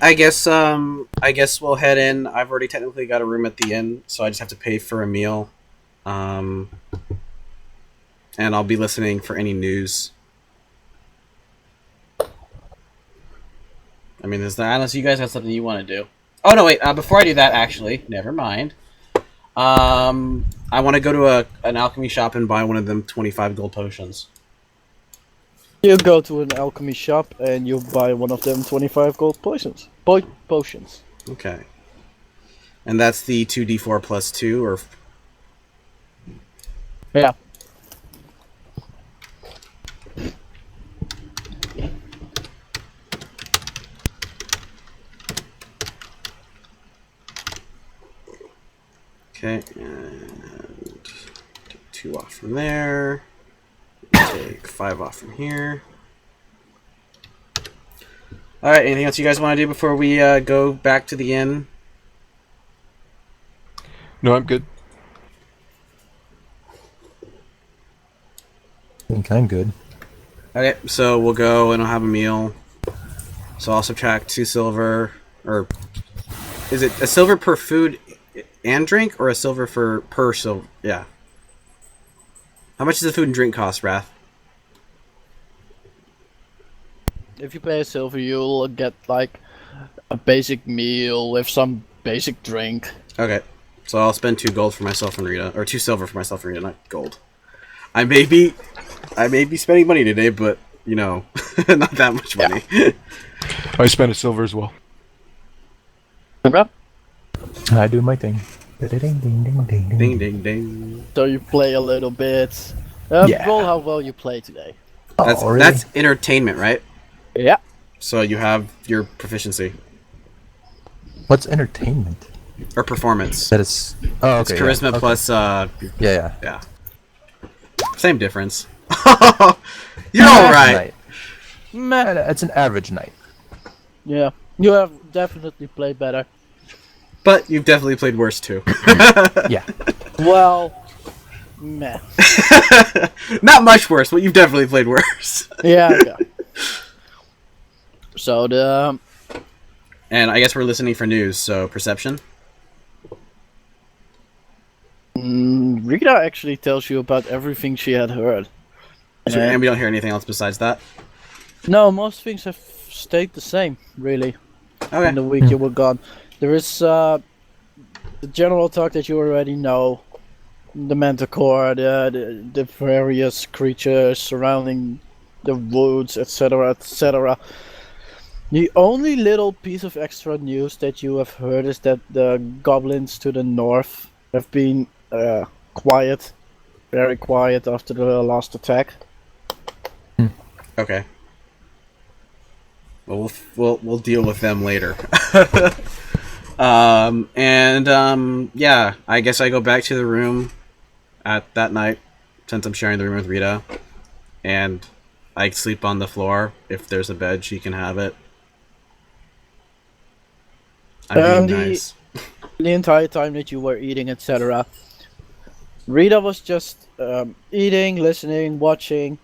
I guess we'll head in. I've already technically got a room at the inn, so I just have to pay for a meal. And I'll be listening for any news. I mean, unless you guys have something you want to do. Oh no, wait. Before I do that, actually, never mind. I want to go to an alchemy shop and buy one of them 25 gold potions. You go to an alchemy shop and you buy one of them 25 gold potions. Potions. Okay. And that's the 2d4 plus 2, or... Yeah. Okay, and take 2 off from there. Take 5 off from here. Alright, anything else you guys want to do before we go back to the inn? No, I'm good. I think I'm good. Okay, so we'll go and I'll have a meal. So I'll subtract 2 silver, or is it a silver per food and drink, or a silver per silver? Yeah. How much does the food and drink cost, Wrath? If you pay a silver, you'll get like a basic meal with some basic drink. Okay, so I'll spend 2 gold for myself and Rita, or 2 silver for myself and Rita, not gold. I may be spending money today, but you know, not that much money. Yeah. I spent a silver as well. I do my thing. Ding ding ding ding ding. Ding ding ding. So you play a little bit. Yeah. Roll how well you play today. Really? That's entertainment, right? Yeah. So you have your proficiency. What's entertainment? Or performance. That is. Oh, okay. It's charisma yeah. plus. Yeah. Same difference. You're alright. Man, it's an average night. Yeah. You have definitely played better. But you've definitely played worse too. Yeah. Well, meh. Not much worse, but you've definitely played worse. Yeah. So And I guess we're listening for news, so perception? Rita actually tells you about everything she had heard. And we don't hear anything else besides that? No, most things have stayed the same, really. Okay. In the week you were gone. There is the general talk that you already know. The manticore, the various creatures surrounding the woods, etc., etc. The only little piece of extra news that you have heard is that the goblins to the north have been quiet, very quiet after the last attack. Okay. Well, we'll deal with them later. Yeah, I guess I go back to the room at that night, since I'm sharing the room with Rita, and I sleep on the floor. If there's a bed, she can have it. I'm being nice. The entire time that you were eating, etc., Rita was just eating, listening, watching.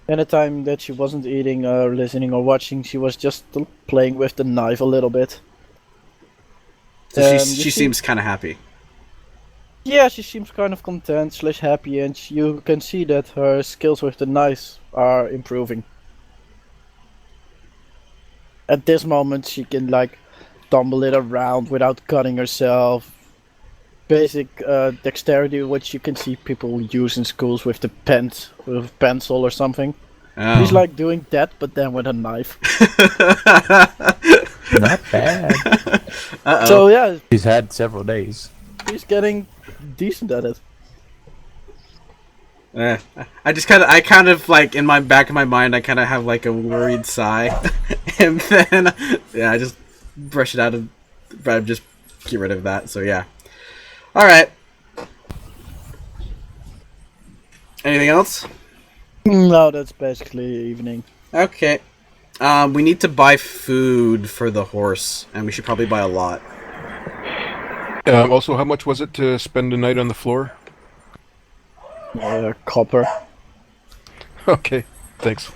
And the time that she wasn't eating or listening or watching, she was just playing with the knife a little bit. So she seems kind of happy. Yeah, she seems kind of content / happy, and you can see that her skills with the knives are improving. At this moment, she can like tumble it around without cutting herself. Basic dexterity, which you can see people use in schools with the pencil or something. Oh. He's like doing that, but then with a knife. Not bad. Uh-oh. So yeah, He's had several days. he's getting decent at it. I kind of like in my back of my mind, I kind of have like a worried sigh, and then yeah, I just brush it out of, but just get rid of that. So yeah. All right. Anything else? No, that's basically evening. Okay. We need to buy food for the horse, and we should probably buy a lot. Also, how much was it to spend a night on the floor? Copper. Okay, thanks.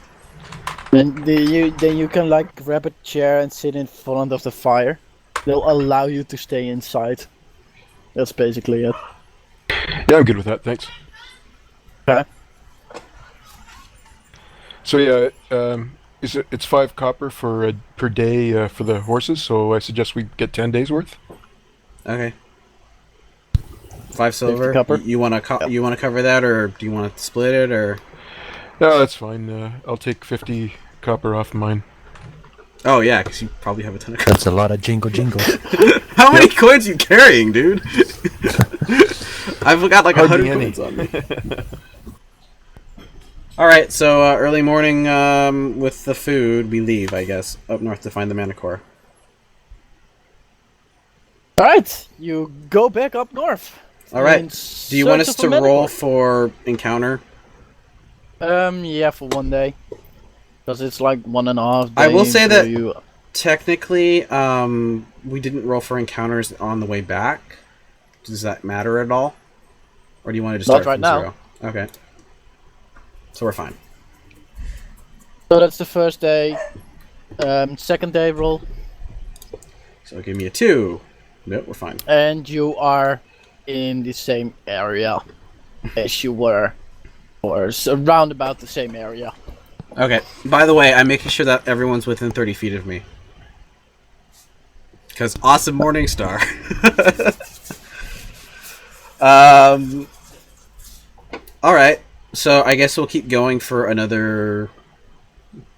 Then you can like grab a chair and sit in front of the fire. They'll allow you to stay inside. That's basically it. Yeah, I'm good with that. Thanks. Okay. So yeah, it's 5 copper for per day for the horses. So I suggest we get 10 days worth. Okay. 5 silver. copper. You want to you want to cover that, or do you want to split it, or? No, that's fine. I'll take 50 copper off mine. Oh yeah, because you probably have a ton of. That's a lot of jingle jingles. How many coins you carrying, dude? I've got like Hardly 100 any. coins on me. All right, so early morning with the food, we leave, I guess, up north to find the Manicore. Alright, you go back up north. All right. In Do you want search us of to a roll Manicore. for encounter? Yeah, for one day. Because it's like 1.5 days. I will say so that you... technically, we didn't roll for encounters on the way back. Does that matter at all? Or do you want to just Not start right from now. 0? Okay. So we're fine. So that's the first day. Second day roll. So give me a 2. Nope, we're fine. And you are in the same area as you were. Or around about the same area. Okay. By the way, I'm making sure that everyone's within 30 feet of me. Because awesome morning star. Alright. So I guess we'll keep going for another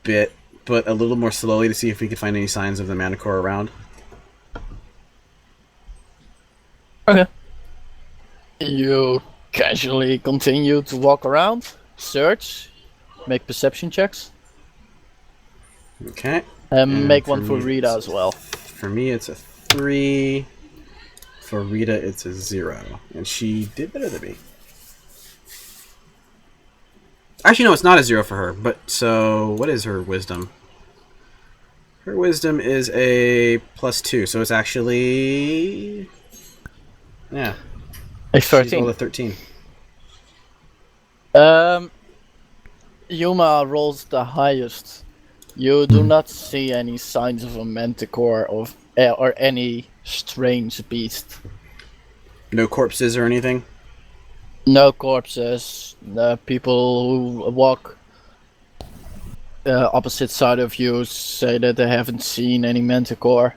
bit, but a little more slowly to see if we can find any signs of the Manicore around. Okay. You casually continue to walk around, search, make perception checks, Okay. and make for one for me, Rita it's as well. For me, it's a 3. For Rita, it's a 0. And she did better than me. Actually, no, it's not a 0 for her. But, so, what is her wisdom? Her wisdom is a +2. So it's actually... Yeah. A She's rolled 13. a 13. Yuma rolls the highest. You do not see any signs of a manticore or any strange beast. No corpses or anything? No corpses. People who walk opposite side of you say that they haven't seen any manticore.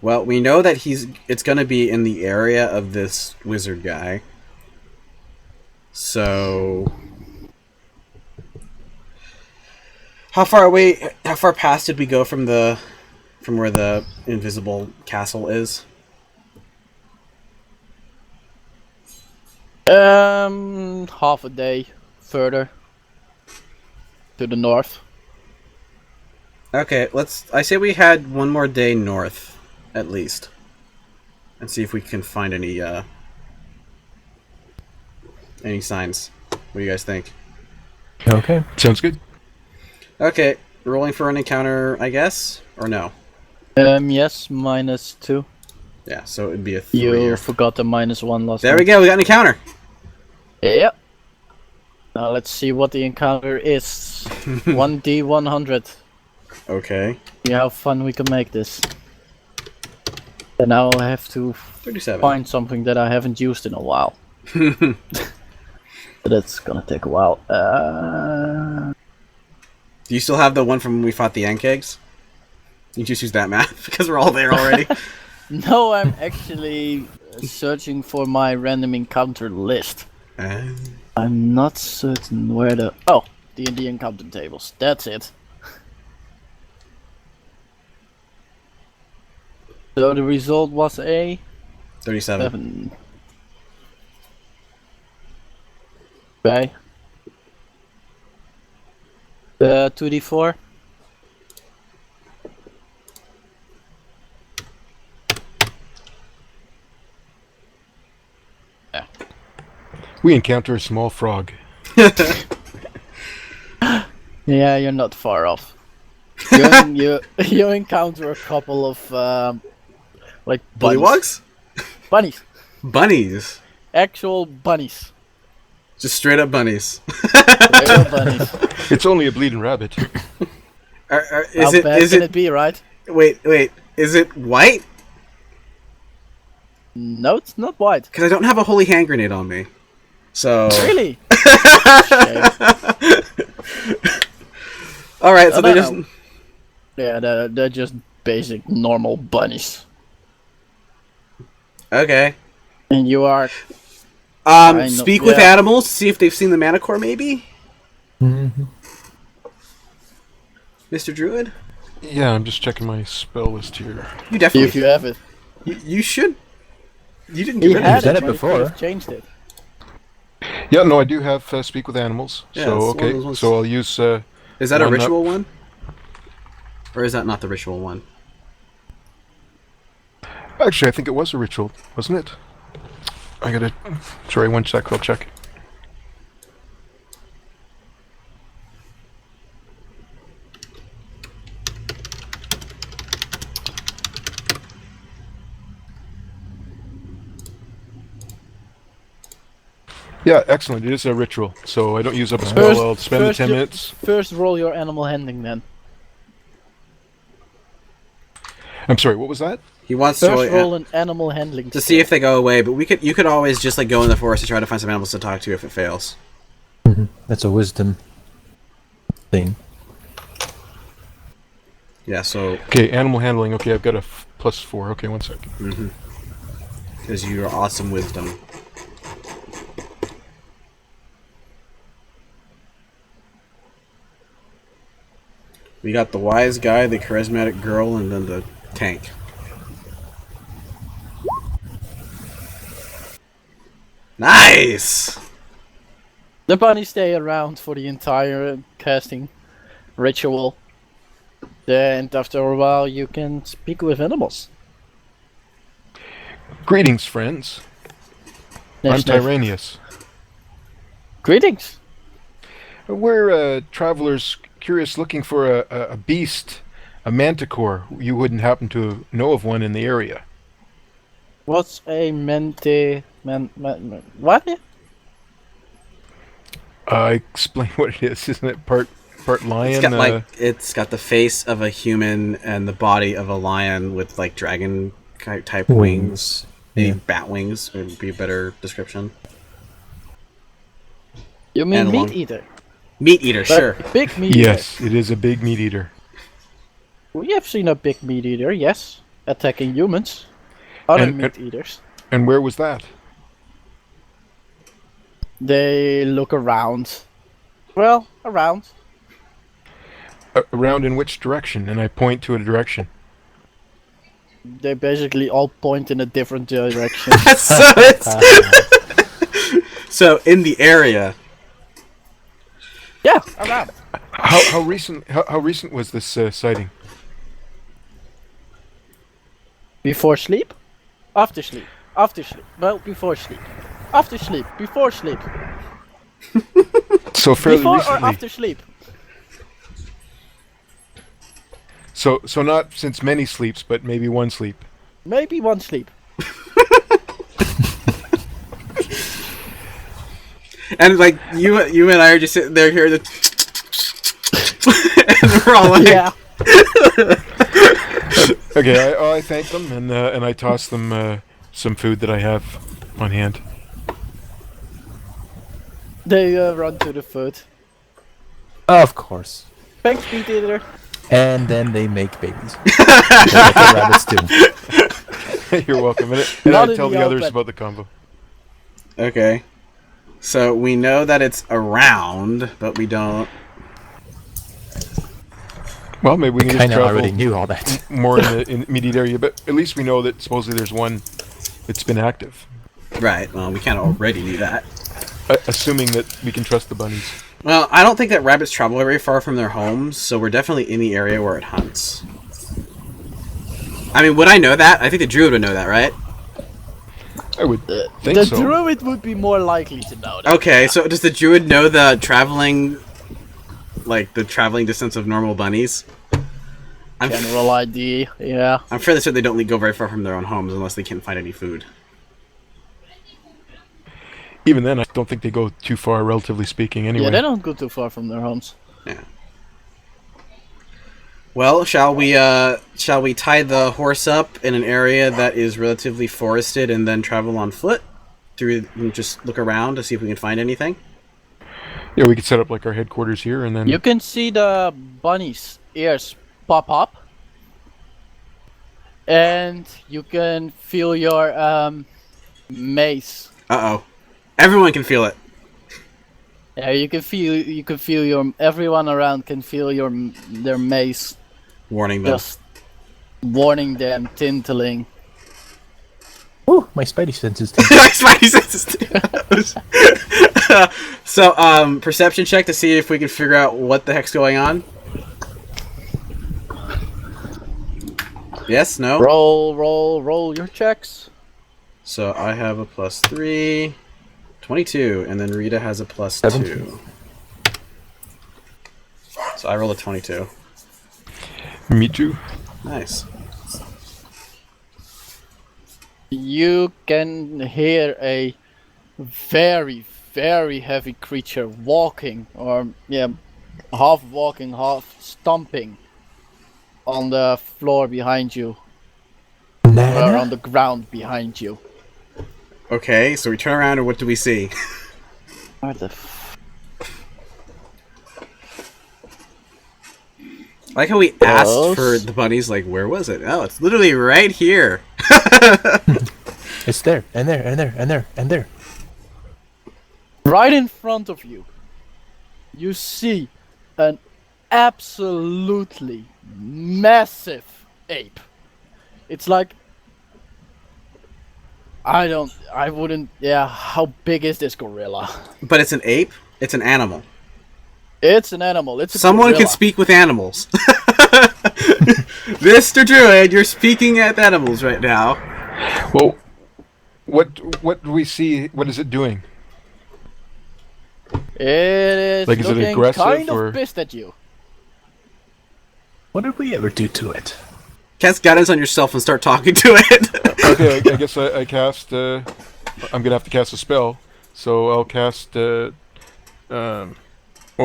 Well, we know that it's going to be in the area of this wizard guy. So... How far past did we go from where the invisible castle is? Half a day further to the north. Okay, I say we had one more day north, at least. And see if we can find any signs. What do you guys think? Okay. Sounds good. Okay, rolling for an encounter, I guess? Or no? Yes, -2. Yeah, so it would be a 3. You forgot the -1 last There time. we go, we got an encounter! Yep. Now let's see what the encounter is. 1d100. Okay. See how fun we can make this. And I'll have to 37. find something that I haven't used in a while. That's gonna take a while. Do you still have the one from when we fought the Ankegs? You just use that map, because we're all there already. No, I'm actually searching for my random encounter list. I'm not certain where the... Oh, D&D encounter tables. That's it. So the result was a 37. 7. Okay. 2d4. We encounter a small frog. Yeah, you're not far off. You encounter a couple of like bunnies. Bullywugs? Bunnies. Bunnies. Actual bunnies. Just straight up bunnies. Little bunnies. It's only a bleeding rabbit. How bad can it be, right? Wait. Is it white? No, it's not white. Because I don't have a holy hand grenade on me. So. Really? All right. So they just. Yeah, they're just basic normal bunnies. Okay. And you are. Speak with animals. See if they've seen the Manicore, maybe. Mm-hmm. Mr. Druid. Yeah, I'm just checking my spell list here. You definitely. If you have it. You should. You didn't He get rid had of done it. it but he before. could have changed it. Yeah, no, I do have speak with animals. Yeah, So it's one of okay, those ones. so I'll use. Is that a one up. ritual one? Or is that not the ritual one? Actually, I think it was a ritual, wasn't it? I gotta. Sorry, 1 sec. I'll check. Yeah, excellent. It is a ritual, so I don't use up a spell. I'll spend the 10 minutes. First, roll your animal handling then. I'm sorry, what was that? He wants First, to roll an animal handling to see if they go away, but you could always just like go in the forest and try to find some animals to talk to if it fails. Mm-hmm. That's a wisdom thing. Yeah, so Okay, animal handling. Okay, I've got a +4. Okay, 1 sec. because you're awesome wisdom. We got the wise guy, the charismatic girl, and then the tank. Nice! The bunnies stay around for the entire casting ritual. And after a while, you can speak with animals. Greetings, friends. I'm Tyraneus. Greetings. We're travelers curious looking for a beast, a manticore. You wouldn't happen to know of one in the area. What's a what? Explain what it is. Isn't it part lion? It's got the face of a human and the body of a lion with like dragon type wings. Maybe bat wings would be a better description. You mean And meat long- eater? Meat eater, sure. Big meat eater. Yes, it is a big meat eater. We have seen a big meat eater, yes. Attacking humans. Other And- meat eaters. And where was that? They look around. Well, around. Around in which direction? And I point to a direction. They basically all point in a different direction. So in the area. Yeah, around. How recent was this sighting? Before sleep? After sleep. After sleep. Well, before sleep. After sleep. Before sleep. So fairly Before recently. or after sleep? So not since many sleeps, but maybe one sleep. Maybe one sleep. And like you and I are just sitting there hearing the and we're all like Yeah. Okay, I thank them and I toss them some food that I have on hand. They run to the food. Of course. Thanks, meat eater. And then they make babies. Like the rabbits do. You're welcome. And Not I in tell the the others open. about the combo. Okay. So we know that it's around, but we don't. Well, maybe we can just Kind of travel already knew all that. more in the immediate area, but at least we know that supposedly there's one that's been active. Right. Well, we kind of already knew that. Assuming that we can trust the bunnies. Well, I don't think that rabbits travel very far from their homes, so we're definitely in the area where it hunts. I mean, would I know that? I think the druid would know that, right? I would think The so. druid would be more likely to know that. Okay, so does the druid know the traveling distance of normal bunnies? General idea, yeah. I'm fairly certain they don't go very far from their own homes unless they can't find any food. Even then, I don't think they go too far, relatively speaking. Anyway. Yeah, they don't go too far from their homes. Yeah. Well, shall we tie the horse up in an area that is relatively forested and then travel on foot through and just look around to see if we can find anything? Yeah, we could set up like our headquarters here, and then You can see the bunny's ears pop up, and you can feel your mace. Uh-oh. Everyone can feel it. Yeah, you can feel your everyone around can feel their mace Warning them. just warning them, tinkling. Ooh, my spidey senses. My spidey senses. So, perception check to see if we can figure out what the heck's going on. Yes, no? Roll your checks. So I have a +3, 22, and then Rita has a +2. 17. So I rolled a 22. me too. Nice. You can hear a very, very heavy creature walking, or half walking, half stomping on the floor behind you, or Nana? on the ground behind you. Okay, so we turn around and what do we see? Where the I like how we asked Close. for the bunnies, like, where was it? Oh, it's literally right here. It's there, and there, and there, and there, and there. Right in front of you, you see an absolutely massive ape. It's like, how big is this gorilla? But it's an ape? It's an animal. It's an animal. It's a Someone gorilla. can speak with animals. Mr. Druid, you're speaking at animals right now. Well, what do we see? What is it doing? It is Like, is it looking aggressive, kind or- of pissed at you. What did we ever do to it? Cast guidance on yourself and start talking to it. Okay, I guess I cast. I'm gonna have to cast a spell, so I'll cast. Well,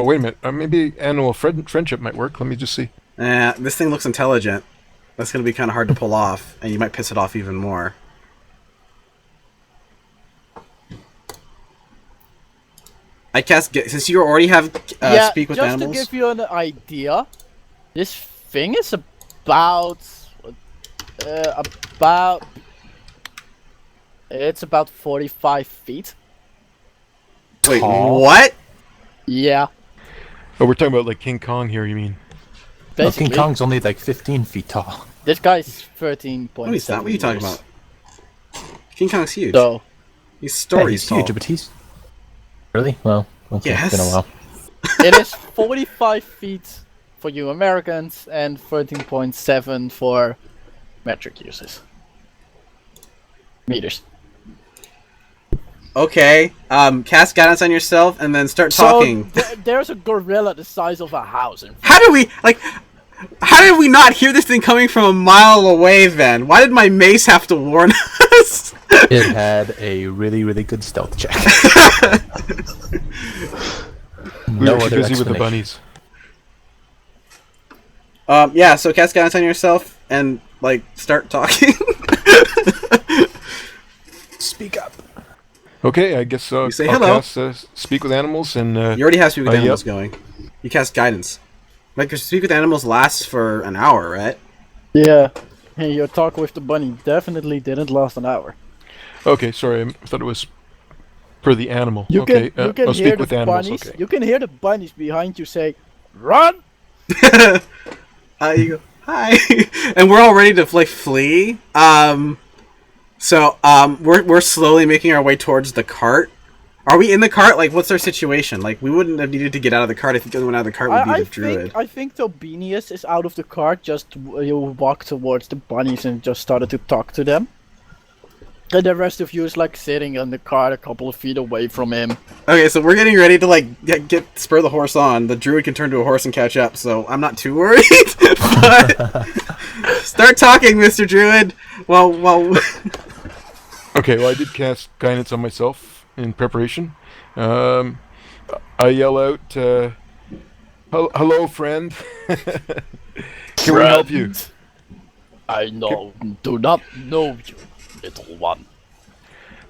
wait a minute. Maybe animal friendship might work. Let me just see. This thing looks intelligent. That's going to be kind of hard to pull off, and you might piss it off even more. I cast, since you already have speak with just animals. to give you an idea, this thing is about it's about 45 feet. Wait, Tall. what? Yeah, Oh, we're talking about like King Kong here. You mean? No, basically. King Kong's only like 15 feet tall. This guy's 13.7 What is that? What are you talking meters. about? King Kong's huge. So, He's Yeah, stories he's tall. huge, but he's... Really? Well, okay, Yes. it's been a while. it is 45 feet for you Americans and 13.7 for metric users. Meters. Okay, cast guidance on yourself and then start talking. So, there's a gorilla the size of a house in How did we not hear this thing coming from a mile away then? Why did my mace have to warn us? It had a really, really good stealth check. We No were other too busy with the explanation. bunnies. Yeah, so cast guidance on yourself and, like, start talking. Speak up. Okay, I guess You say I'll hello. cast speak with animals and. You already have speak with Yep. animals going. You cast guidance. Like, your speak with animals lasts for an hour, right? Yeah. Hey, your talk with the bunny definitely didn't last an hour. Okay, sorry, I thought it was per the animal. You Okay, can I'll hear speak with the animals. bunnies. Okay. You can hear the bunnies behind you say, "Run!" You go, hi. And we're all ready to, like, flee. So, we're slowly making our way towards the cart. Are we in the cart? Like, what's our situation? Like, we wouldn't have needed to get out of the cart. I think the only one out of the cart would be the druid. I think Tobinius is out of the cart. Just you walk towards the bunnies and just started to talk to them. And the rest of you is like sitting in the cart a couple of feet away from him. Okay, so we're getting ready to, like, spur the horse on. The druid can turn to a horse and catch up, so I'm not too worried. But start talking, Mr. Druid. Well. Okay, well, I did cast guidance on myself, in preparation. I yell out, "Hello, friend. Can we help you?" I do not know you, little one.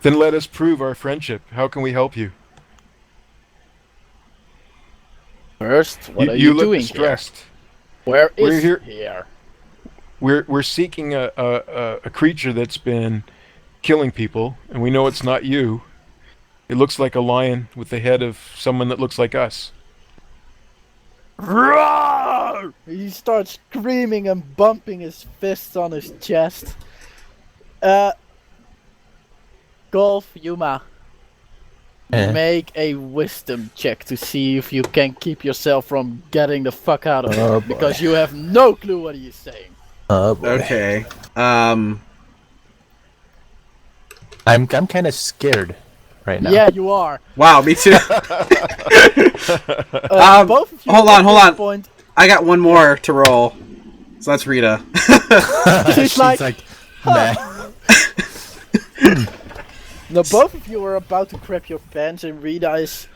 Then let us prove our friendship. How can we help you? First, what are You you look doing distressed. here? Where We're is here- here? We're seeking a creature that's been killing people, and we know it's not you. It looks like a lion with the head of someone that looks like us. Roar! He starts screaming and bumping his fists on his chest. Golf, Yuma. Make a wisdom check to see if you can keep yourself from getting the fuck out of Oh, here, boy. because you have no clue what he's saying. Oh boy. Okay. I'm kind of scared right now. Yeah, you are. Wow, me too. Both of you hold at on. this point, I got one more to roll. So that's Rita. she's like, meh. no, both of you are about to crap your pants, and Rita is,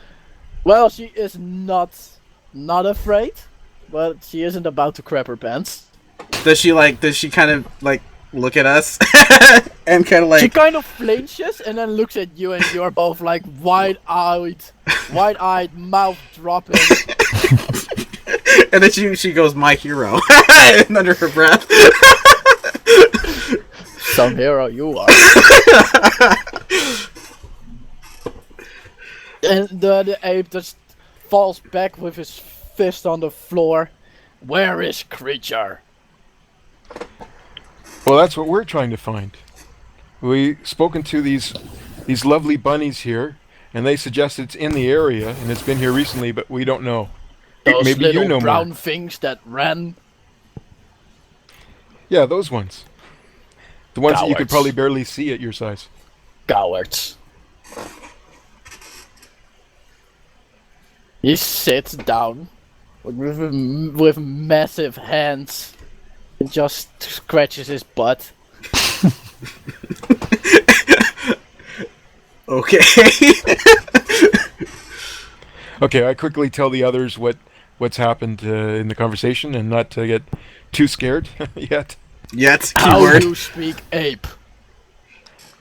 well, she is not afraid, but she isn't about to crap her pants. Does she kind of like look at us and kind of She like kind of flinches and then looks at you, and you're both like wide-eyed, mouth dropping. and then she goes, "My hero," and under her breath. Some hero you are. And the ape just falls back with his fist on the floor. Where is creature? Well, that's what we're trying to find. We've spoken to these lovely bunnies here, and they suggest it's in the area, and it's been here recently, but we don't know. Those Maybe little you know brown more. things that ran. Yeah, those ones. The ones that you could Cowards. probably barely see at your size. Cowards. He sits down with massive hands and just scratches his butt. Okay. Okay, I quickly tell the others what's happened in the conversation, and not to get too scared yet. Yet, How keyword. you speak ape?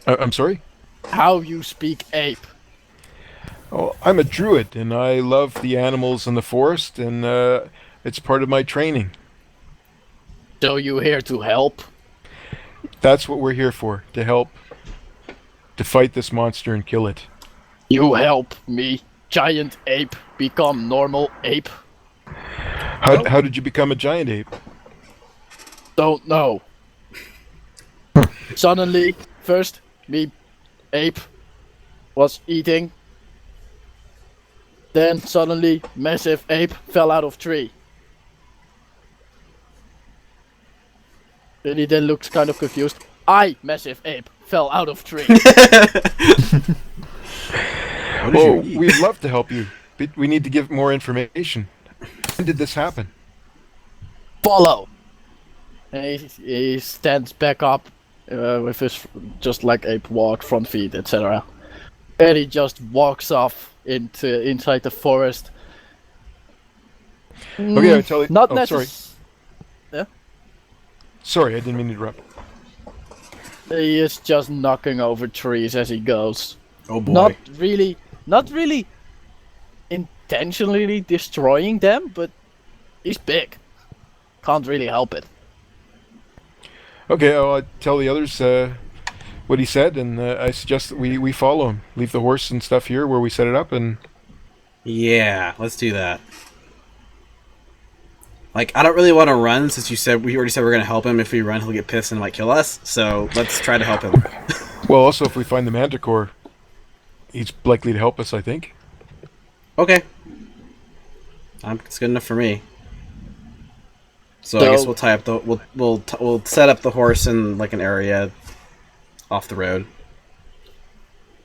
I'm sorry? How you speak ape? Oh, I'm a druid, and I love the animals in the forest, and it's part of my training. So you here to help? That's what we're here for, to help to fight this monster and kill it. You help me, giant ape, become normal ape? How did you become a giant ape? Don't know. Suddenly, first, me, ape, was eating. Then suddenly, massive ape fell out of tree. And he then looks kind of confused. Massive ape, fell out of tree. What did Oh, you eat? we'd love to help you, but we need to give more information. When did this happen? Follow. And he stands back up with his just like ape walk, front feet, etc. And he just walks off inside the forest. Okay, I tell you. Not Oh, sorry. necessarily. Sorry, I didn't mean to interrupt. He is just knocking over trees as he goes. Oh boy. Not really intentionally destroying them, but he's big. Can't really help it. Okay, I'll tell the others what he said, and I suggest that we follow him. Leave the horse and stuff here where we set it up, and Yeah, let's do that. Like, I don't really want to run since we already said we're gonna help him. If we run, he'll get pissed and might kill us. So let's try to help him. well, also if we find the manticore, he's likely to help us, I think. Okay. It's good enough for me. So I guess we'll tie up the we'll set up the horse in like an area off the road.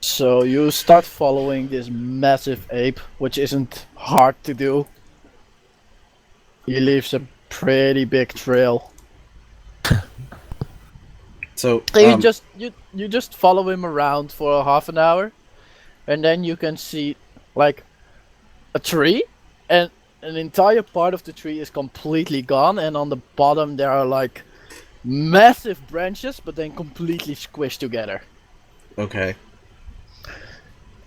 So you start following this massive ape, which isn't hard to do. He leaves a pretty big trail. So And you just follow him around for half an hour, and then you can see like a tree, and an entire part of the tree is completely gone, and on the bottom there are like massive branches, but then completely squished together. Okay.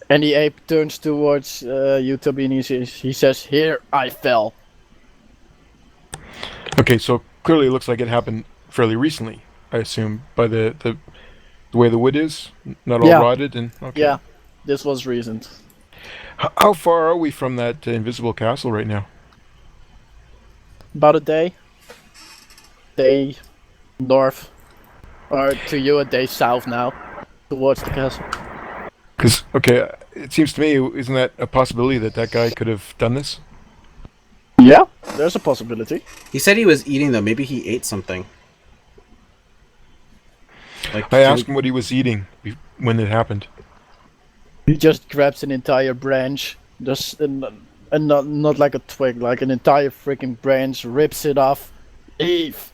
And the ape turns towards you, Toby, and he says, "Here I fell." Okay, so clearly it looks like it happened fairly recently, I assume, by the way the wood is, not all Yeah. rotted and okay. Yeah, this was recent. How far are we from that invisible castle right now? About a day. Day north. Or to you, a day south now. Towards the castle. Because, okay, it seems to me, isn't that a possibility that that guy could have done this? Yeah, there's a possibility. He said he was eating though. Maybe he ate something. Like I asked him what he was eating when it happened. He just grabs an entire branch, just and not like a twig, like an entire freaking branch, rips it off. Leave.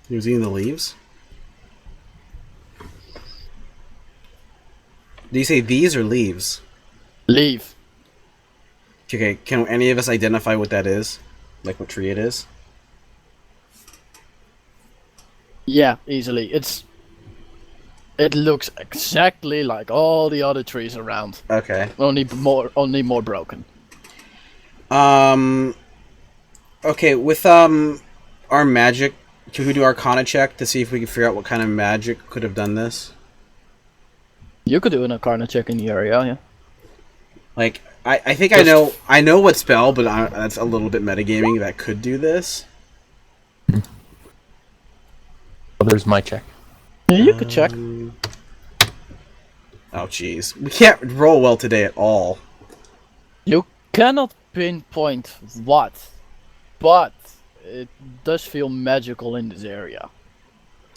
He was eating the leaves. Do you say these or leaves? Leave. Okay, can any of us identify what that is? Like what tree it is? Yeah, easily. It looks exactly like all the other trees around. Okay. Only more broken. Okay, with our magic, can we do Arcana check to see if we can figure out what kind of magic could have done this? You could do an Arcana check in the area, yeah. Like, I think I know what spell, but that's a little bit metagaming that could do this. Well, there's my check. Yeah, you could check. Oh, jeez. We can't roll well today at all. You cannot pinpoint what, but it does feel magical in this area.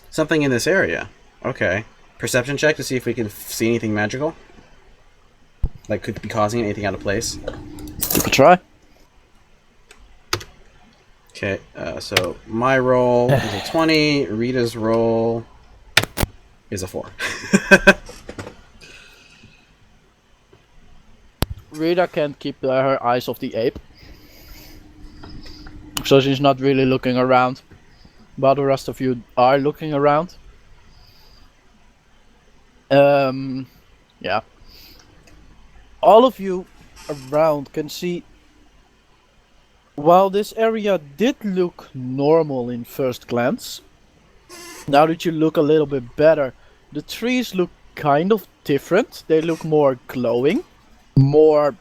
Something in this area. Okay. Perception check to see if we can see anything magical. Like, could be causing anything out of place. You could try. Okay, so my roll is a 20, Rita's roll is a 4. Rita can't keep her eyes off the ape, so she's not really looking around, while the rest of you are looking around. Yeah. All of you around can see, while this area did look normal in first glance, now that you look a little bit better, the trees look kind of different. They look more glowing, more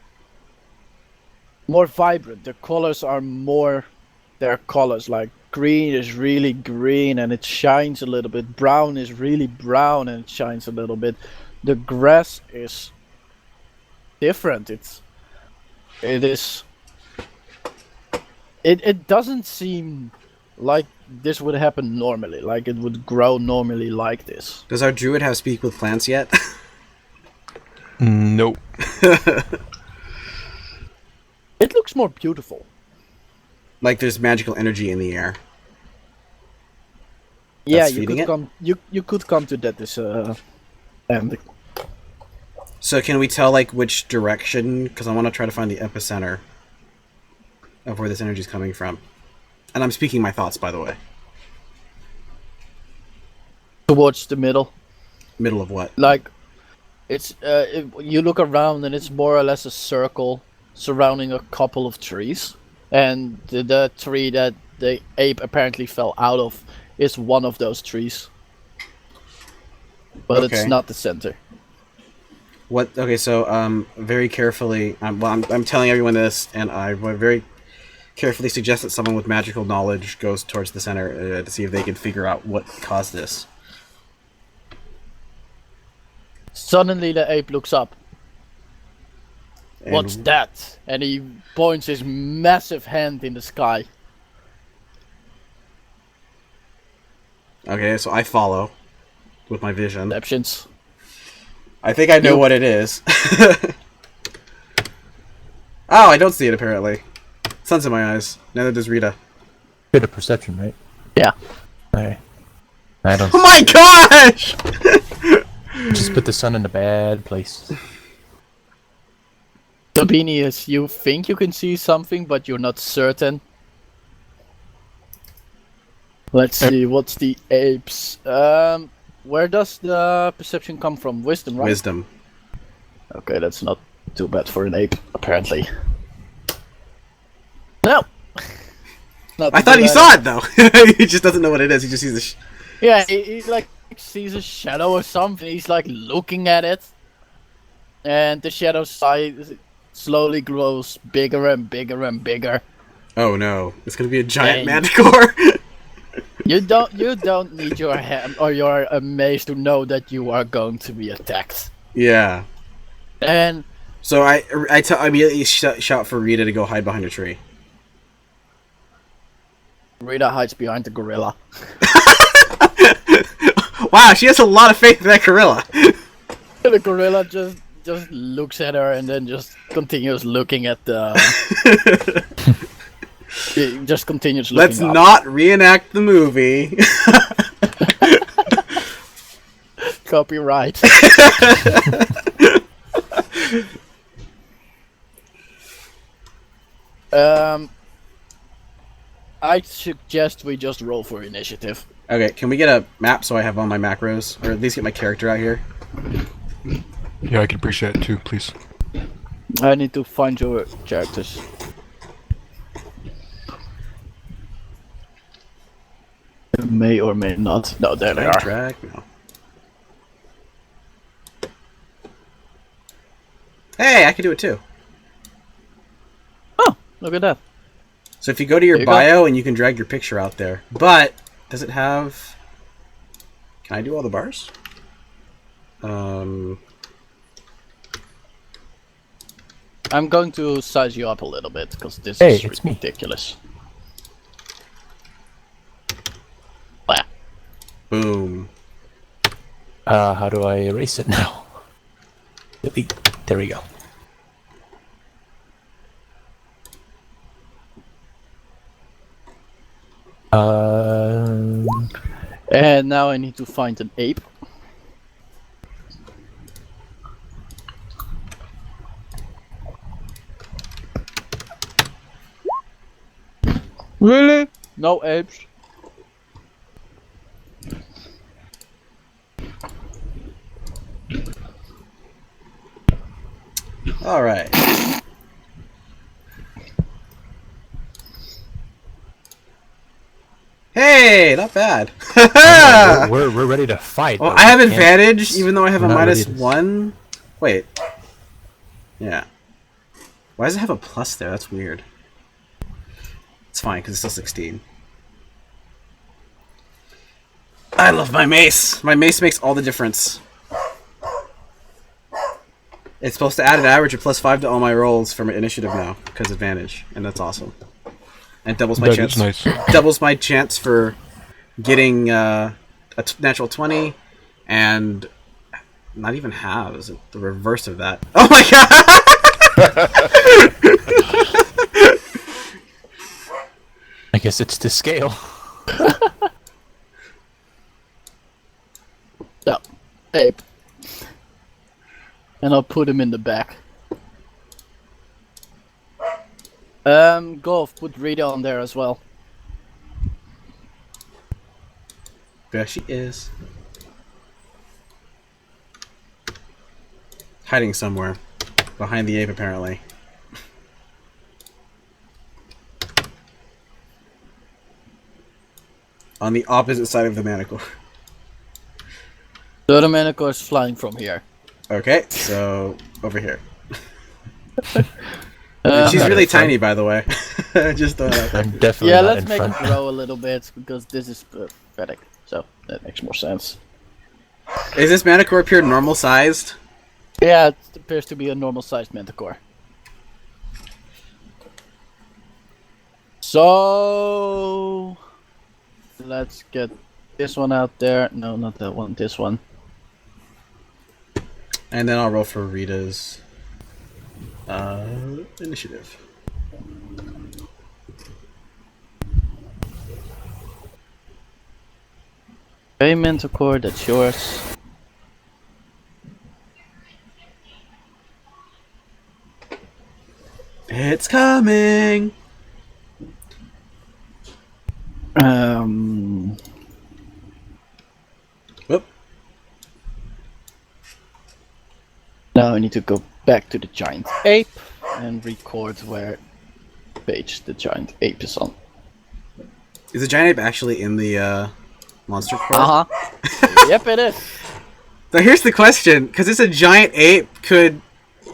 vibrant. The colors are more their colors. Like green is really green and it shines a little bit. Brown is really brown and it shines a little bit. The grass is different. It doesn't seem like this would happen normally, like it would grow normally like this. Does our druid have speak with plants yet? Nope. It looks more beautiful. Like there's magical energy in the air. Yeah, That's you feeding could it? come. You could come to that this end. So can we tell like which direction? Because I want to try to find the epicenter of where this energy is coming from. And I'm speaking my thoughts, by the way. Towards the middle. Middle of what? Like, it's you look around and it's more or less a circle surrounding a couple of trees, and the tree that the ape apparently fell out of is one of those trees, but Okay. it's not the center. What? Okay, so very carefully, I'm telling everyone this, and I would very carefully suggest that someone with magical knowledge goes towards the center to see if they can figure out what caused this. Suddenly the ape looks up. And- What's that? And he points his massive hand in the sky. Okay, so I follow with my vision. Perceptions. I think I know what it is. Oh, I don't see it apparently. Sun's in my eyes. Neither does Rita. Bit of perception, right? Yeah. Alright. I don't Oh my gosh! just just put the sun in a bad place. Toby, you think you can see something, but you're not certain. Let's see, what's the apes? Where does the perception come from? Wisdom, right? Wisdom. Okay, that's not too bad for an ape, apparently. No! Not I too thought he bad. saw it though. He just doesn't know what it is. He just sees the. Yeah, he like sees a shadow or something. He's like looking at it, and the shadow size slowly grows bigger and bigger and bigger. Oh no! It's gonna be a giant Dang. manticore. You don't need your hand or your mace to know that you are going to be attacked. Yeah. And So I immediately shout for Rita to go hide behind a tree. Rita hides behind the gorilla. Wow, she has a lot of faith in that gorilla. The gorilla just looks at her and then just continues looking at the. It just continues looking. Let's up. not reenact the movie. Copyright. I suggest we just roll for initiative. Okay, can we get a map so I have all my macros, or at least get my character out here? Yeah, I can appreciate it too, please. I need to find your characters. May or may not. No, there they are. Drag? No. Hey, I can do it too. Oh, look at that. So if you go to your There you go. bio and you can drag your picture out there, but does it have? Can I do all the bars? I'm going to size you up a little bit because this Hey, is it's me. ridiculous. Wow. Boom. How do I erase it now? There we go. And now I need to find an ape. Really? No apes. All right. Hey, not bad. We're ready to fight. Well, but I have we can't- advantage, even though I have a We're not ready -1. Wait. Yeah. Why does it have a plus there? That's weird. It's fine, because it's still 16. I love my mace! My mace makes all the difference. It's supposed to add an average of +5 to all my rolls from initiative now, because advantage, and that's awesome. And doubles my That chance. is nice. Doubles my chance for getting a natural 20, and not even halves. The reverse of that. Oh my god! I guess it's to scale. No. Ape. And I'll put him in the back. Golf, put Rita on there as well. There she is. Hiding somewhere. Behind the ape, apparently. On the opposite side of the manticore. The other manticore is flying from here. Okay, so over here. And she's Not really in front. tiny, by the way. Just I'm definitely Yeah, not let's in make front. it grow a little bit because this is pathetic. So that makes more sense. Is this manticore pure normal sized? Yeah, it appears to be a normal sized manticore. So let's get this one out there. No, not that one. This one. And then I'll roll for Rita's initiative. Okay, manticore, that's yours. It's coming. Whoop. Now I need to go back to the giant ape and record where page the giant ape is on. Is the giant ape actually in the monster core? Uh-huh. Yep, it is. So here's the question, because it's a giant ape, could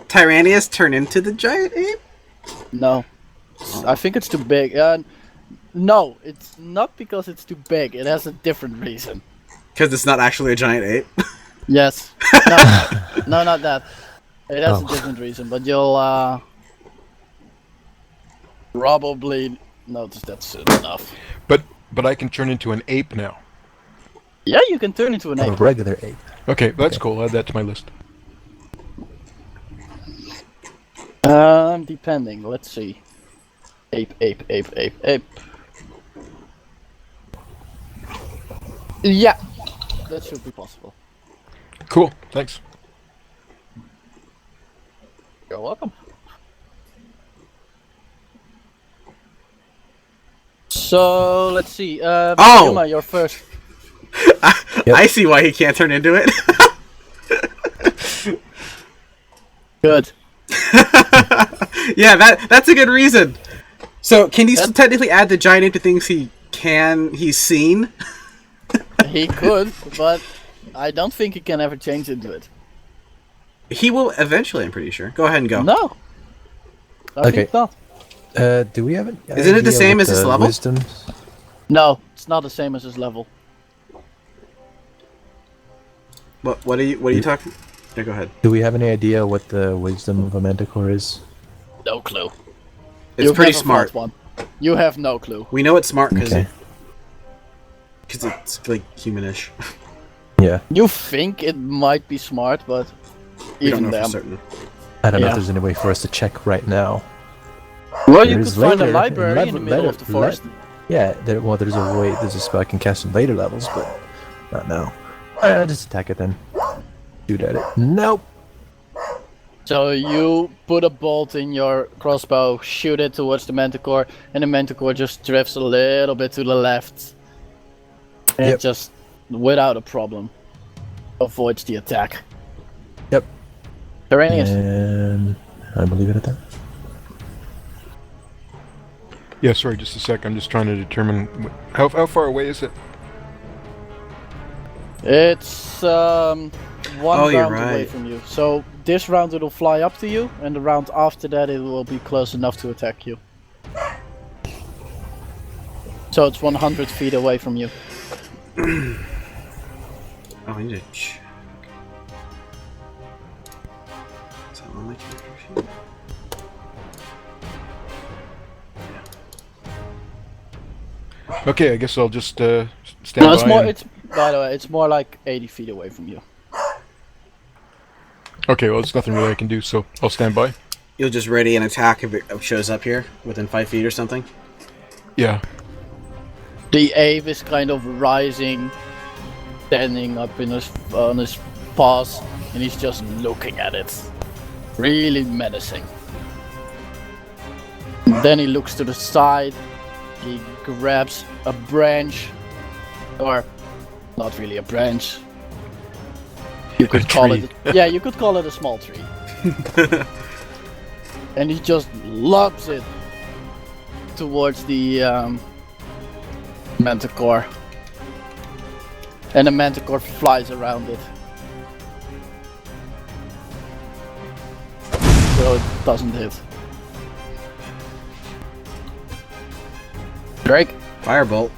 Tyraneus turn into the giant ape? No. I think it's too big. No, it's not because it's too big. It has a different reason. Because it's not actually a giant ape? Yes. No, no, not that. It has a different reason, but you'll probably notice that soon enough. But I can turn into an ape now. Yeah, you can turn into an A ape. regular ape. Okay, that's cool. Add that to my list. Depending. Let's see. Ape. Yeah, that should be possible. Cool. Thanks. You're welcome. So let's see. Yuma, you're first. I see why he can't turn into it. Good. Yeah, that's a good reason. So, can you still technically add the giant ape to things he's seen? He could, but I don't think he can ever change into it. He will eventually, I'm pretty sure. Go ahead and go. No. I think not. Do we have an Isn't it the idea same what as his the level? Wisdoms? No, it's not the same as his level. What are you talking? Yeah, go ahead. Do we have any idea what the wisdom of a manticore is? No clue. It's You've pretty never smart. fought one. You have no clue. We know it's smart because Okay. it's like humanish. Yeah. You think it might be smart, but We don't even know for them. certain. I don't know Yeah. if there's any way for us to check right now. Well, you could There's find a later- library in the middle of the forest. Yeah, there's a spell I can cast in later levels, but not now. Alright, just attack it then. Shoot at it. Nope. So you put a bolt in your crossbow, shoot it towards the manticore, and the manticore just drifts a little bit to the left. And Yep. just, without a problem, avoids the attack. Yep. Tyraneus. And I believe it at that. Yeah, sorry, just a sec. I'm just trying to determine how far away is it? It's one Oh, you're round away right. from you. So this round it'll fly up to you, and the round after that it will be close enough to attack you. So it's 100 feet away from you. Oh, I need to check. Is that on my character sheet? Okay, I guess I'll just stand No, by. it's more. and- It's by the way, it's more like 80 feet away from you. Okay, well, there's nothing really I can do, so I'll stand by. You'll just ready an attack if it shows up here within 5 feet or something. Yeah. The ape is kind of rising, standing up on his paws, and he's just looking at it, really menacing. And then he looks to the side. He grabs a branch, or not really a branch. You could call tree. it. Yeah, you could call it a small tree. And he just lobs it towards the manticore. And the manticore flies around it. So it doesn't hit. Drake, Firebolt.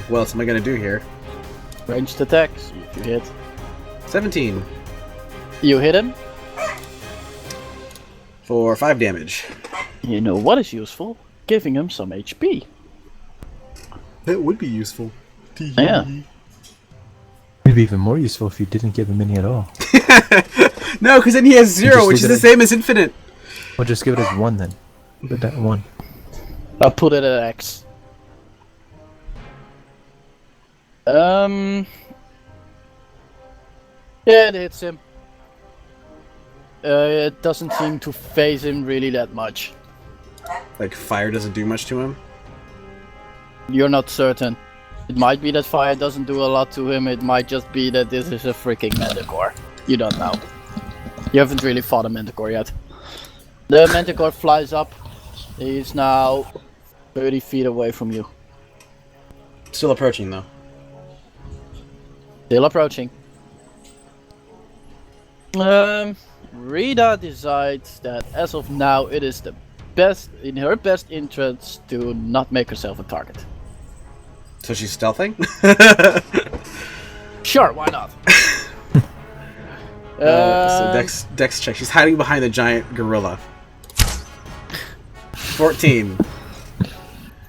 What else am I gonna do here? ranged attack. See if you hit. 17 You hit him. for 5 damage. You know what is useful? Giving him some HP. That would be useful. Yeah. It'd be even more useful if you didn't give him any at all. No, because then he has 0, just which is leave the it same as infinite. Well, just give it as 1 then. Put that 1. I'll put it at X. Yeah, it hits him. it doesn't seem to phase him really that much. Like fire doesn't do much to him. You're not certain. It might be that fire doesn't do a lot to him, it might just be that this is a freaking manticore. You don't know. You haven't really fought a manticore yet. The manticore flies up. He's now 30 feet away from you. Still approaching though. Still approaching. Rita decides that as of now it is the best in her best interest to not make herself a target. So she's stealthing? Sure, why not? So Dex check. She's hiding behind the giant gorilla. 14.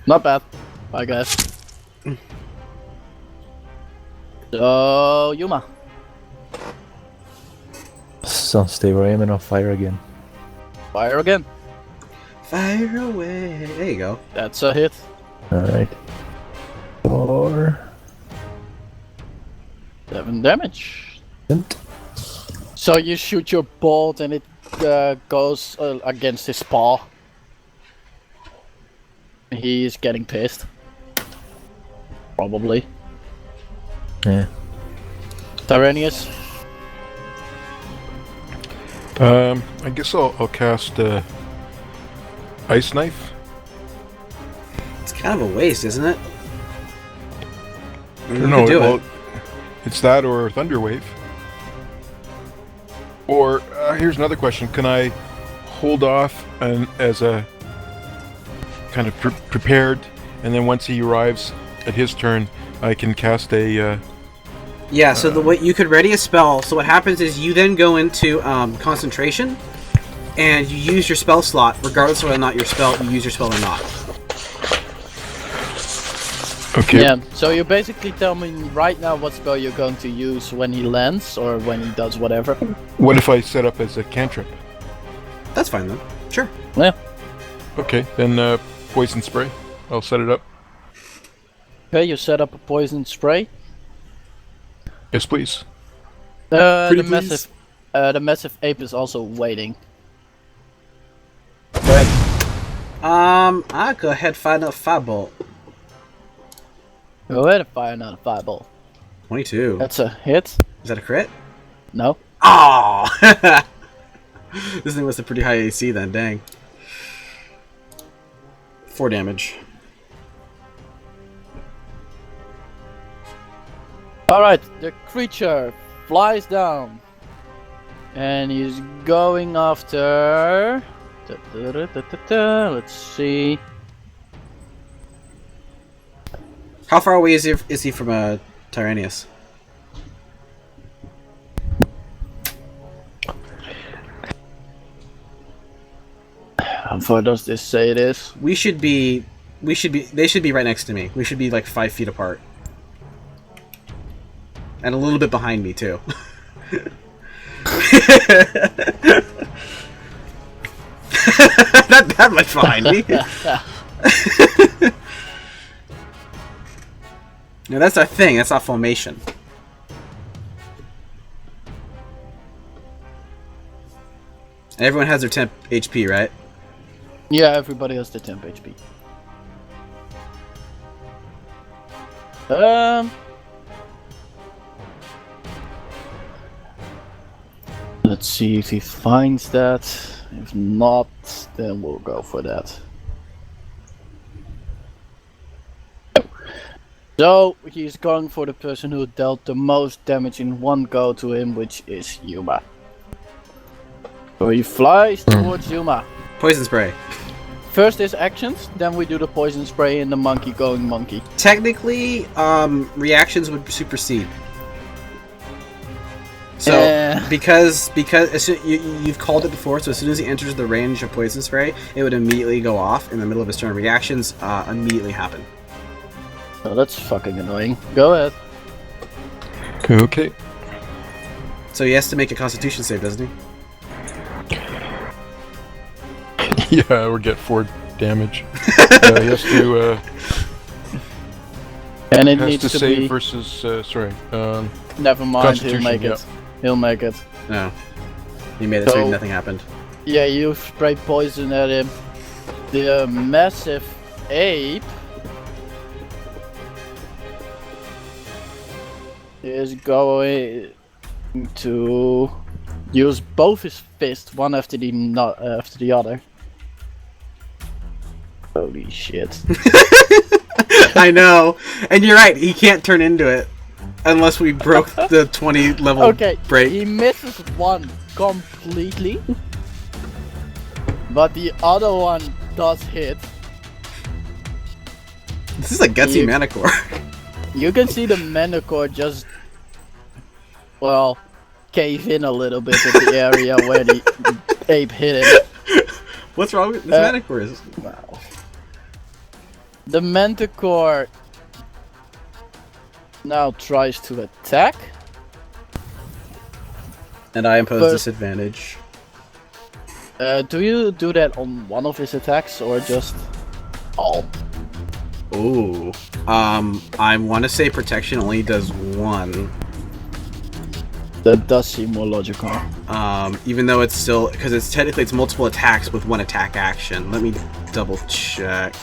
Not bad, I guess. So, Yuma. So stay where I am and I'll fire again. Fire again. Fire away. There you go. That's a hit. Alright. 4. 7 damage. And So you shoot your bolt and it goes against his paw. He's getting pissed. Probably. yeah. Tyraneus. I guess I'll cast Ice Knife. It's kind of a waste, isn't it? You No, can do well, it. it's that or Thunder Wave. Or here's another question: can I hold off and as a kind of prepared, and then once he arrives at his turn, I can cast a. Yeah, so the way you could ready a spell. So what happens is you then go into concentration, and you use your spell slot, regardless of whether or not you use your spell or not. Okay. Yeah, so you basically tell me right now what spell you're going to use when he lands or when he does whatever. What if I set up as a cantrip? That's fine then. Sure. Yeah. Okay, then poison spray. I'll set it up. Okay, you set up a poison spray. Yes, please. The Pretty please. massive ape is also waiting. Go ahead. I'll go ahead and find a firebolt. Go ahead and fire another fireball. 22. That's a hit. Is that a crit? No. Oh! This thing was a pretty high AC then, dang. 4 damage. Alright, the creature flies down. And he's going after... Let's see... How far away is he from Tyraneus? How far does this say it is? They should be right next to me. We should be like 5 feet apart. And a little bit behind me too. that much behind me. No, that's our thing. That's our formation. Everyone has their temp HP, right? Yeah, everybody has the temp HP. Let's see if he finds that. If not, then we'll go for that. So, he's going for the person who dealt the most damage in one go to him, which is Yuma. So he flies towards Yuma. Poison spray. First is actions, then we do the poison spray and the monkey going monkey. Technically, reactions would supersede. So, because you've called it before, so as soon as he enters the range of poison spray, it would immediately go off in the middle of his turn. Reactions immediately happen. Oh, that's fucking annoying. Go ahead. Okay. So he has to make a Constitution save, doesn't he? Yeah, or get 4 damage. He has to. And it has needs to to save be. Versus. Sorry. Never mind. He'll Constitution, make it. yeah. He'll make it. No. You made it so So- nothing happened. Yeah, you spray poison at him. The massive ape is going to use both his fists, one after the other. Holy shit! I know, and you're right. He can't turn into it unless we broke the 20 level Okay, break. he misses one completely, but the other one does hit. This is a gutsy You- Manicore. You can see the Manticore just, well, cave in a little bit in the area where the ape hit him. What's wrong with this Manicore? Is Wow. The Manticore now tries to attack. and I impose But- disadvantage. Do you do that on one of his attacks or just all? Ooh. I want to say protection only does one. That does seem more logical. Even though it's still, because it's technically it's multiple attacks with one attack action. Let me double check.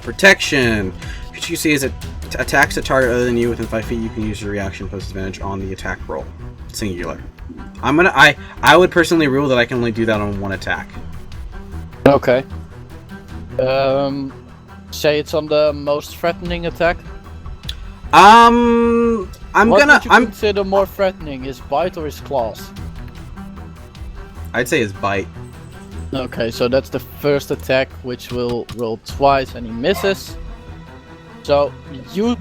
Protection. Could you see as it attacks a target other than you within 5 feet, you can use your reaction plus advantage on the attack roll. Singular. I would personally rule that I can only do that on one attack. Okay. Say it's on the most threatening attack. I'm What gonna would you consider more threatening, his bite or his claws? I'd say his bite. Okay, so that's the first attack, which will roll twice, and he misses. So you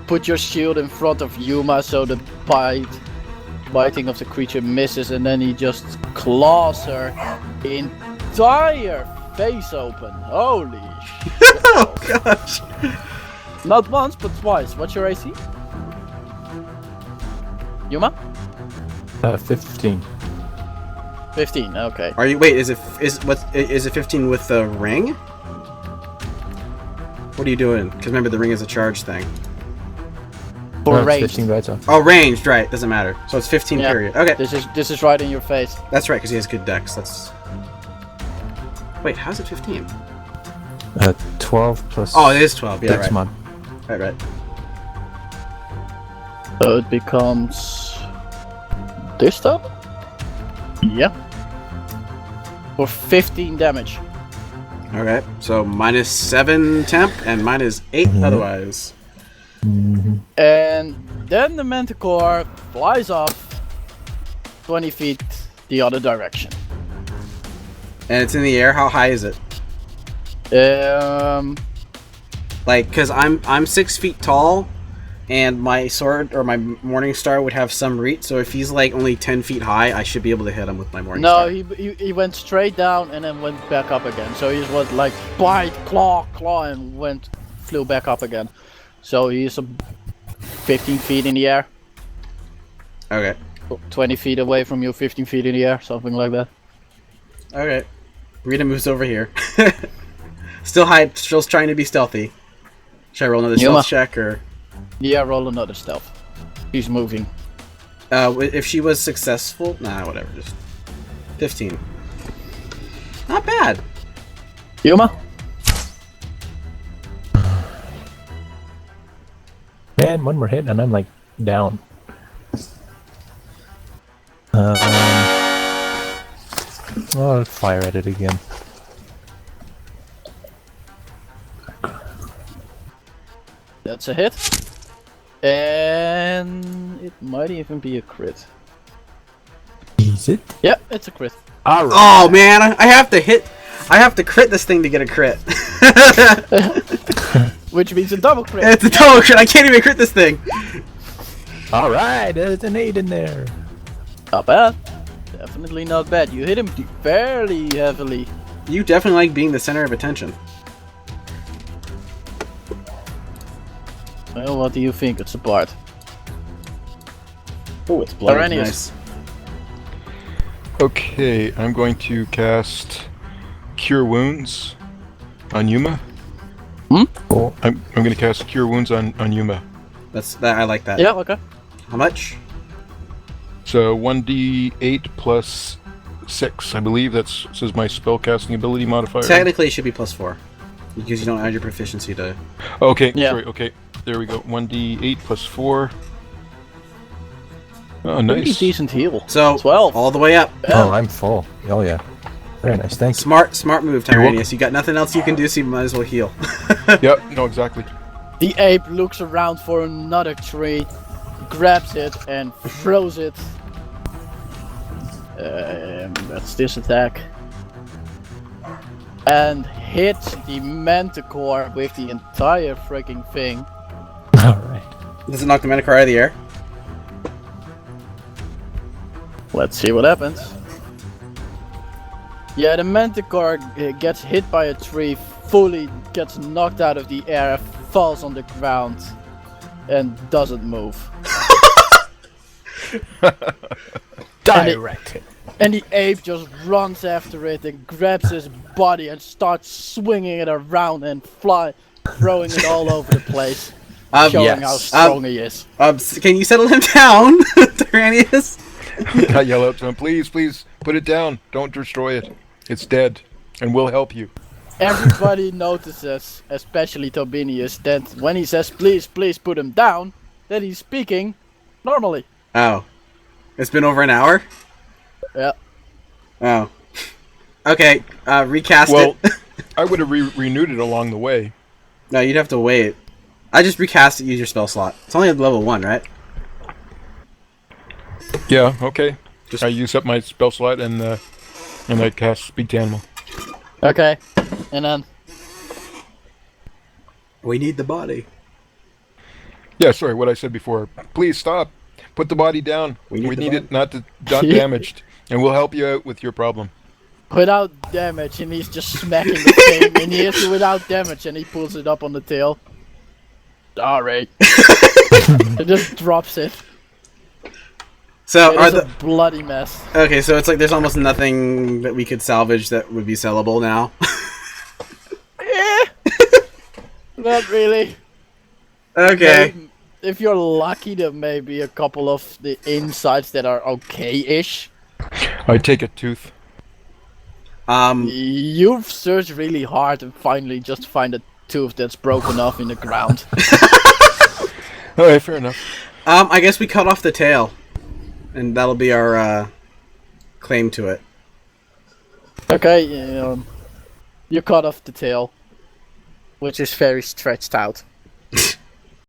put your shield in front of Yuma, so the biting of the creature misses, and then he just claws her entire face open. Holy! Oh gosh. Not once, but twice. What's your AC? Yuma? 15. 15. Okay. Are you wait? Is it 15 with the ring? What are you doing? Because remember the ring is a charge thing. For it's range. 15 right off. Oh, ranged, right? Doesn't matter. So it's 15 Yeah. period. Okay, This is right in your face. that's right because he has good dex. That's. Wait, how's it 15? 12 plus. Oh, it is 12. Yeah, Dex right. mod. Right. So it becomes this time? Yeah. For 15 damage. All right. So -7 temp and -8 otherwise. And then the Manticore flies off 20 feet the other direction. And it's in the air. How high is it? Like, cause I'm 6 feet tall, and my sword or my Morning Star would have some reach. So if he's like only 10 feet high, I should be able to hit him with my Morning No, Star. he went straight down and then went back up again. So he just went like bite, claw, and flew back up again. So he's 15 feet in the air. Okay. 20 feet away from you, 15 feet in the air, something like that. Okay. Rita moves over here. Still trying to be stealthy. Should I roll another Yuma. stealth check or? Yeah, roll another stealth. He's moving. If she was successful, nah, whatever. Just 15. Not bad. Yuma? Man, one more hit and I'm like down. I'll fire at it again. That's a hit. And it might even be a crit. Is it? Yeah, it's a crit. Alright. Oh man, I have to crit this thing to get a crit. Which means a double crit. It's a double crit. I can't even crit this thing. Alright, there's an 8 in there. Not bad. Definitely not bad. You hit him fairly heavily. You definitely like being the center of attention. Well, what do you think? It's a bard. Oh, it's bloody Tyraneus. nice. Okay, I'm going to cast Cure Wounds on Yuma. Cool. I'm going to cast Cure Wounds on Yuma. That I like that. Yeah, okay. How much? So 1d8 plus 6. I believe that's says my spellcasting ability modifier. Technically, it should be +4 because you don't add your proficiency to. Okay, Yeah. sorry, okay. There we go. 1d8 plus 4. Oh, Pretty nice. decent heal. So 12. all the way up. Yeah. Oh, I'm full. Oh yeah. Very nice. Thanks. Smart move, You're welcome. Tyraneus. You got nothing else you can do, so you might as well heal. Yep, no, exactly. The ape looks around for another tree, grabs it, and throws it. That's this attack. And hits the manticore with the entire freaking thing. All right. Does it knock the Manticore out of the air? Let's see what happens. Yeah, the manticore gets hit by a tree, fully gets knocked out of the air, falls on the ground, and doesn't move. Directed. And the ape just runs after it and grabs his body and starts swinging it around and throwing it all over the place, showing yes. how strong he is. Can you settle him down, Tyraneus? I yell out to him, please, please, put it down. Don't destroy it. It's dead, and we'll help you. Everybody notices, especially Tobinius, that when he says please, please put him down, that he's speaking normally. Oh. It's been over an hour? Yeah. Oh. Okay, recast Well, it. I would have renewed it along the way. No, you'd have to wait. I just recast it, use your spell slot. It's only at level 1, right? Yeah, okay. Just- I use up my spell slot and I cast Speak to Animal. Okay. And then We need the body. Yeah, sorry, what I said before. Please stop. Put the body down. We We need need, the it not damaged, and we'll help you out with your problem. without damage, and he's just smacking the thing, and he hits it without damage, and he pulls it up on the tail. Alright. It just drops it. So, It is a bloody mess. Okay, so it's like there's almost nothing that we could salvage that would be sellable now. Not really. Okay. If you're lucky, there may be a couple of the insides that are okay-ish. I take a tooth. You've searched really hard and finally just find a tooth that's broken off in the ground. Alright, fair enough. I guess we cut off the tail. And that'll be our, claim to it. Okay, you cut off the tail, which is very stretched out.